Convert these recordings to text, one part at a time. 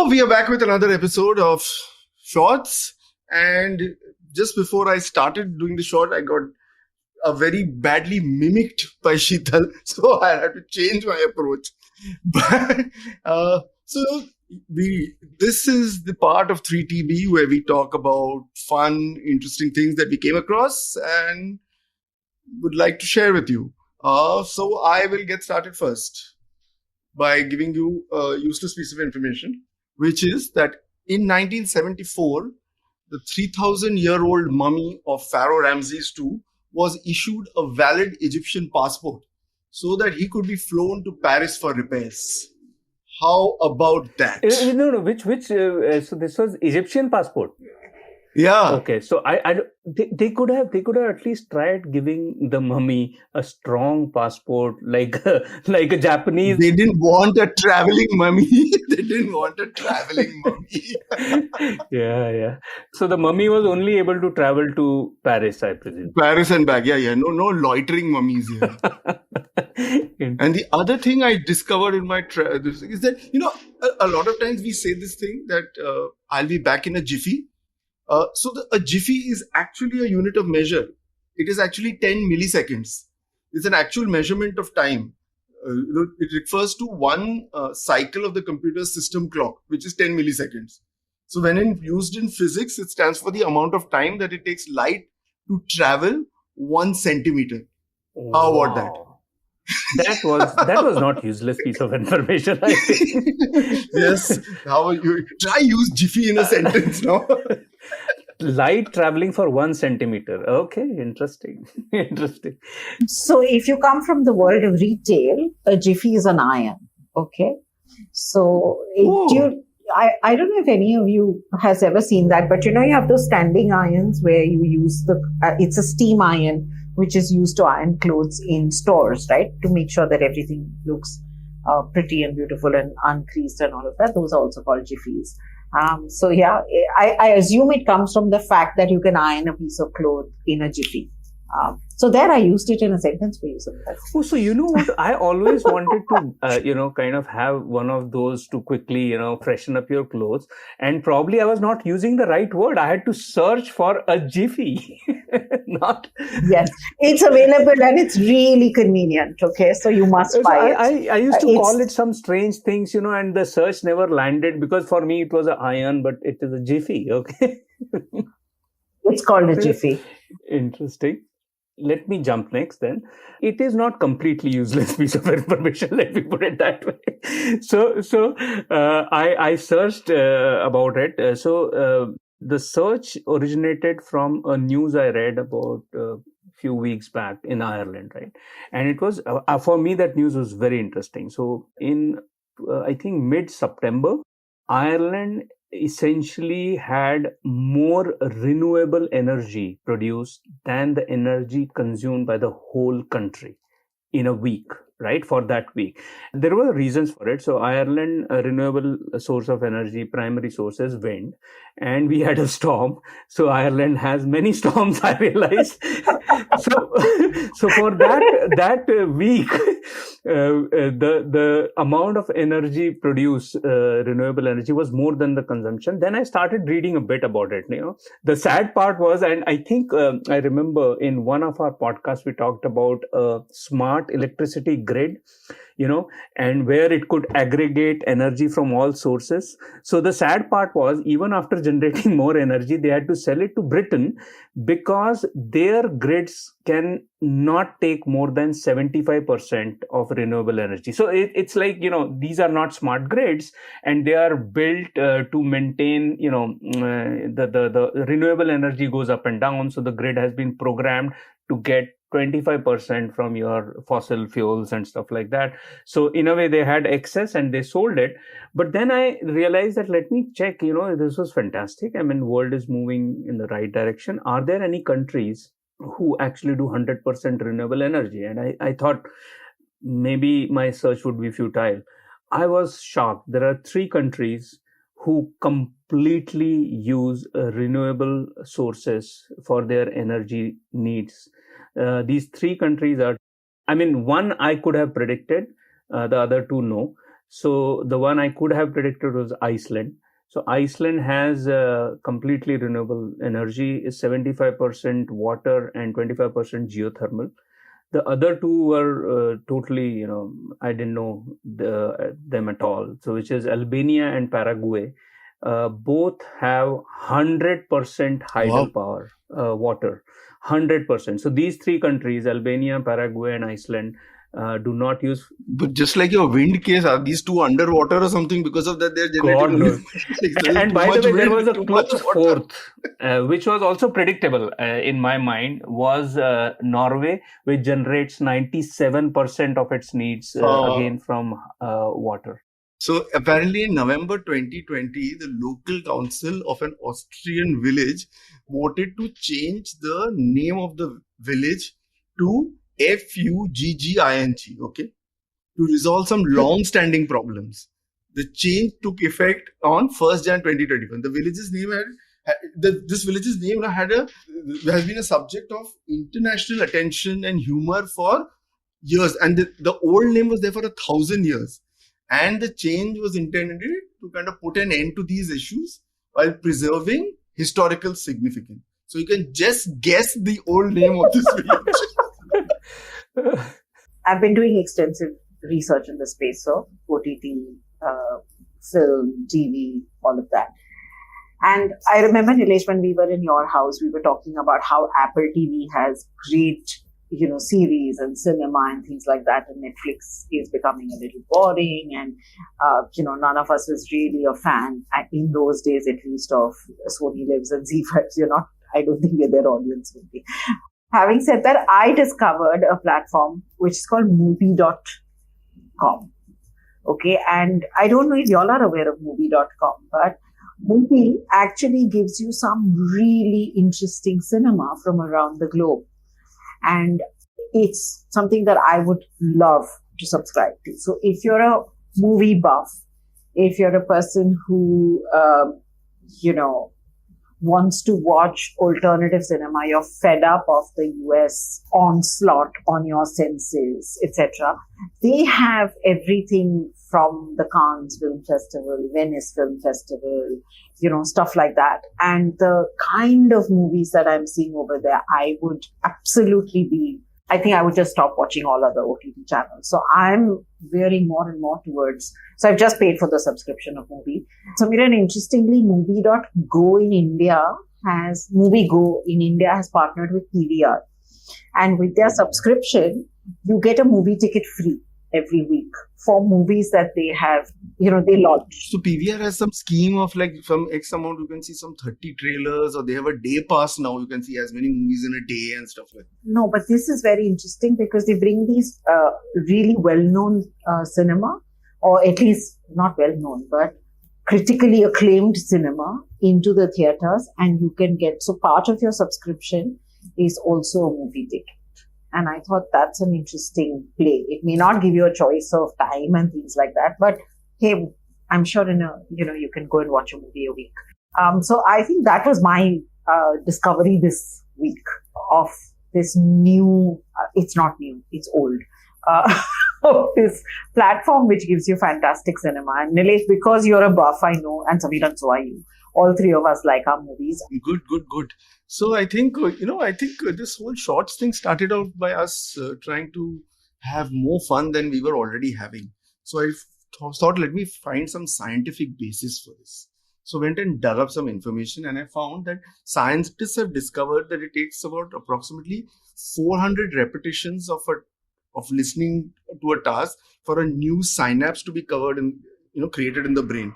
So we are back with another episode of Shorts. And just before I started doing the short, I got very badly mimicked by Sheetal. So I had to change my approach. But, so this is the part of 3TB where we talk about fun, interesting things that we came across and would like to share with you. So I will get started first by giving you a useless piece of information, which is that in 1974, the 3,000-year-old mummy of Pharaoh Ramses II was issued a valid Egyptian passport so that he could be flown to Paris for repairs. How about that? No. So this was Egyptian passport. Yeah. Okay. So they could have at least tried giving the mummy a strong passport, like a Japanese. They didn't want a traveling mummy. Yeah. So the mummy was only able to travel to Paris, I presume. Paris and back. Yeah. No loitering mummies here. And the other thing I discovered in my is that, a lot of times we say this thing that I'll be back in a jiffy. So a jiffy is actually a unit of measure. It is actually 10 milliseconds. It's an actual measurement of time. It refers to one cycle of the computer system clock, which is 10 milliseconds. So when used in physics, it stands for the amount of time that it takes light to travel 1 centimeter. Wow. How about that? That was not useless piece of information, I think. Yes. How you try use jiffy in a sentence now? Light traveling for 1 centimeter. Okay, interesting. So if you come from the world of retail, a jiffy is an iron. Okay. So I don't know if any of you has ever seen that, but you have those standing irons where you use it's a steam iron, which is used to iron clothes in stores, right? To make sure that everything looks pretty and beautiful and uncreased and all of that. Those are also called jiffies. So yeah, I assume it comes from the fact that you can iron a piece of cloth in a jiffy. So there I used it in a sentence for you. Oh, so you know what? I always wanted to, kind of have one of those to quickly, freshen up your clothes. And probably I was not using the right word. I had to search for a jiffy. Yes, it's available and it's really convenient. Okay, so you must buy it. I used to call it some strange things, and the search never landed because for me it was an iron, but it is a jiffy. Okay. It's called a jiffy. Interesting. Let me jump next then. It is not completely useless piece of information, let me put it that way. So I searched about it. The search originated from a news I read about a few weeks back in Ireland, right? And it was, for me, that news was very interesting. So in, I think, mid-September, Ireland essentially had more renewable energy produced than the energy consumed by the whole country in a week, right? For that week. There were reasons for it. So Ireland, a renewable source of energy, primary source is wind. And we had a storm. So Ireland has many storms, I realized. So for that week, the amount of energy produced, renewable energy, was more than the consumption. Then I started reading a bit about it. The sad part was, and I think I remember in one of our podcasts we talked about a smart electricity grid, and where it could aggregate energy from all sources. So the sad part was, even after generating more energy, they had to sell it to Britain because their grids can not take more than 75% of renewable energy. So it's like, these are not smart grids, and they are built to maintain, the renewable energy goes up and down. So the grid has been programmed to get 25% from your fossil fuels and stuff like that. So in a way they had excess and they sold it. But then I realized that, let me check, this was fantastic. I mean, world is moving in the right direction. Are there any countries who actually do 100% renewable energy? And I thought maybe my search would be futile. I was shocked. There are 3 countries who completely use renewable sources for their energy needs. These 3 countries are, one I could have predicted, the other 2 no. So the one I could have predicted was Iceland. So Iceland has completely renewable energy, is 75% water and 25% geothermal. The other two were totally, I didn't know them at all. So which is Albania and Paraguay. Both have 100% hydel power, water, 100%. So these three countries, Albania, Paraguay, and Iceland, do not use. But just like your wind case, are these two underwater or something? Because of that, they're generating God only. And by the way, there was a close fourth, which was also predictable in my mind, was Norway, which generates 97% of its needs again from water. So apparently in November 2020, the local council of an Austrian village voted to change the name of the village to Fugging, okay, to resolve some long-standing problems. The change took effect on 1st Jan 2021. The village's name this village's name has been a subject of international attention and humor for years, and the old name was there for 1,000 years. And the change was intended to kind of put an end to these issues while preserving historical significance. So you can just guess the old name of this village. I've been doing extensive research in the space of OTT, film, TV, all of that. And I remember, Nilesh, when we were in your house, we were talking about how Apple TV has great, series and cinema and things like that. And Netflix is becoming a little boring. And, none of us is really a fan, in those days at least, of Sony Lives and Z5. I don't think we're their audience would be. Having said that, I discovered a platform which is called movie.com. Okay. And I don't know if y'all are aware of movie.com, but Movie actually gives you some really interesting cinema from around the globe. And it's something that I would love to subscribe to. So if you're a movie buff, if you're a person who, wants to watch alternative cinema, you're fed up of the US onslaught on your senses, etc. They have everything from the Cannes Film Festival, Venice Film Festival, stuff like that. And the kind of movies that I'm seeing over there, I would absolutely I think I would just stop watching all other OTT channels. So I'm veering more and more towards, so I've just paid for the subscription of Movie. So Miran, interestingly, Movie.go in India has partnered with PVR. And with their subscription, you get a movie ticket free every week for movies that they have, they launch. So PVR has some scheme of like from X amount, you can see some 30 trailers, or they have a day pass now. You can see as many movies in a day and stuff like that. No, but this is very interesting because they bring these really well-known cinema, or at least not well-known, but critically acclaimed cinema into the theaters, and you can get, so part of your subscription is also a movie ticket. And I thought that's an interesting play. It may not give you a choice of time and things like that, but hey, I'm sure you can go and watch a movie a week. So I think that was my discovery this week of this new, it's not new, it's old, of this platform which gives you fantastic cinema. And Nilesh, because you're a buff, I know, and Sameer, so are you. All three of us like our movies. Good. So I think, this whole shorts thing started out by us trying to have more fun than we were already having. So I thought, let me find some scientific basis for this. So went and dug up some information, and I found that scientists have discovered that it takes about approximately 400 repetitions of listening to a task for a new synapse to be covered and created in the brain.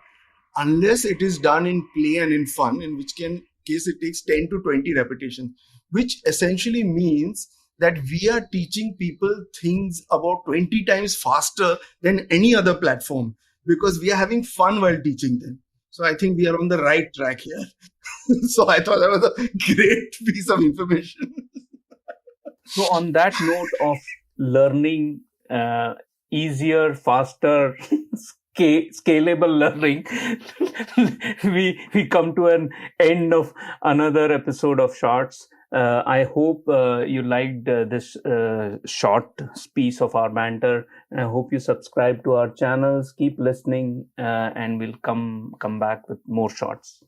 Unless it is done in play and in fun, in which case it takes 10 to 20 repetitions, which essentially means that we are teaching people things about 20 times faster than any other platform because we are having fun while teaching them. So I think we are on the right track here. So I thought that was a great piece of information. So on that note of learning easier, faster, scalable learning, we come to an end of another episode of Shorts. I hope you liked this short piece of our banter. I hope you subscribe to our channels, keep listening, and we'll come back with more shorts.